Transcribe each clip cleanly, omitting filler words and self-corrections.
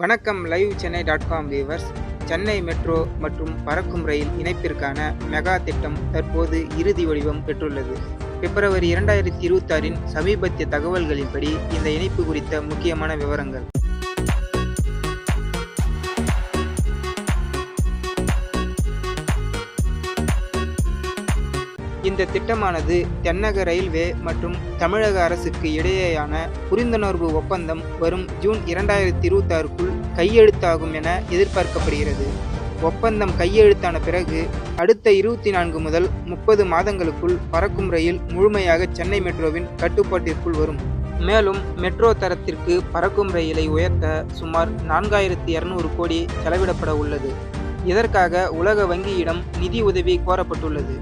வணக்கம் live சென்னை.com viewers. Chennai metro மற்றும் பறக்கும் ரயில் இணைப்பிற்கான மெகா திட்டம் தற்போது இறுதி வடிவம் பெற்றுள்ளது. பிப்ரவரி 2026இன் சமீபத்திய தகவல்களின்படி இந்த இணைப்பு குறித்த முக்கியமான விவரங்கள். இந்த திட்டமானது தென்னக ரயில்வே மற்றும் தமிழக அரசுக்கு இடையேயான புரிந்துணர்வு ஒப்பந்தம் வரும் ஜூன் 2026க்குள் கையெழுத்தாகும் என எதிர்பார்க்கப்படுகிறது. ஒப்பந்தம் கையெழுத்தான பிறகு அடுத்த 24 முதல் 30 மாதங்களுக்குள் பறக்கும் ரயில் முழுமையாக சென்னை மெட்ரோவின் கட்டுப்பாட்டிற்குள் வரும். மேலும் மெட்ரோ தரத்திற்கு பறக்கும் ரயிலை உயர்த்த சுமார் 4200 கோடி செலவிடப்பட உள்ளது. இதற்காக உலக வங்கியிடம் நிதி உதவி கோரப்பட்டுள்ளது.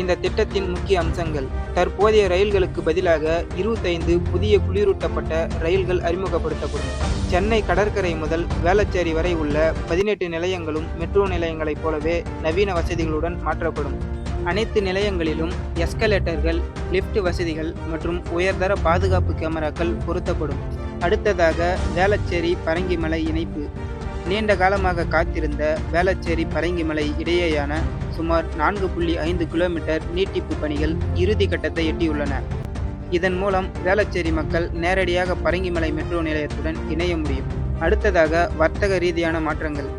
இந்த திட்டத்தின் முக்கிய அம்சங்கள்: தற்போதைய ரயில்களுக்கு பதிலாக 25 புதிய குளிரூட்டப்பட்ட ரயில்கள் அறிமுகப்படுத்தப்படும். சென்னை கடற்கரை முதல் வேளச்சேரி வரை உள்ள 18 நிலையங்களும் மெட்ரோ நிலையங்களைப் போலவே நவீன வசதிகளுடன் மாற்றப்படும். அனைத்து நிலையங்களிலும் எஸ்கலேட்டர்கள், லிஃப்ட் வசதிகள் மற்றும் உயர்தர பாதுகாப்பு கேமராக்கள் பொருத்தப்படும். அடுத்ததாக வேளச்சேரி பரங்கிமலை இணைப்பு. நீண்ட காலமாக காத்திருந்த வேளச்சேரி பரங்கிமலை இடையேயான சுமார் 4.5 கிலோமீட்டர் நீட்டிப்பு பணிகள் இறுதி கட்டத்தை எட்டியுள்ளன. இதன் மூலம் வேளச்சேரி மக்கள் நேரடியாக பரங்கிமலை மெட்ரோ நிலையத்துடன் இணைய முடியும். அடுத்ததாக வர்த்தக ரீதியான மாற்றங்கள்.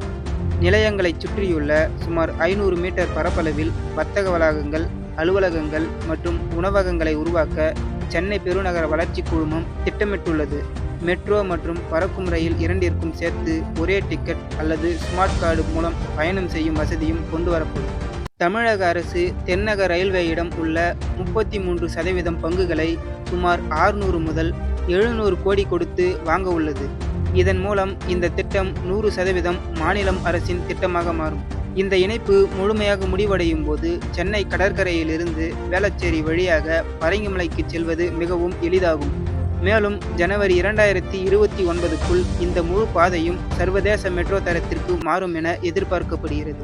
நிலையங்களை சுற்றியுள்ள சுமார் 500 மீட்டர் பரப்பளவில் வர்த்தக வளாகங்கள், அலுவலகங்கள் மற்றும் உணவகங்களை உருவாக்க சென்னை பெருநகர வளர்ச்சி குழுமம் திட்டமிட்டுள்ளது. மெட்ரோ மற்றும் பறக்கும் ரயில் இரண்டிற்கும் சேர்த்து ஒரே டிக்கெட் அல்லது ஸ்மார்ட் கார்டு மூலம் பயணம் செய்யும் வசதியும் கொண்டு வரப்படும். தமிழக அரசு தென்னக ரயில்வேயிடம் உள்ள 33% பங்குகளை சுமார் 600 முதல் 700 கோடி கொடுத்து வாங்க உள்ளது. இதன் மூலம் இந்த திட்டம் 100% மாநிலம் அரசின் திட்டமாக மாறும். இந்த இணைப்பு முழுமையாக முடிவடையும் போது சென்னை கடற்கரையிலிருந்து வேளச்சேரி வழியாக பரங்கிமலைக்கு செல்வது மிகவும் எளிதாகும். மேலும் ஜனவரி 2029க்குள் இந்த முழு பாதையும் சர்வதேச மெட்ரோ தரத்திற்கு மாறும் என எதிர்பார்க்கப்படுகிறது.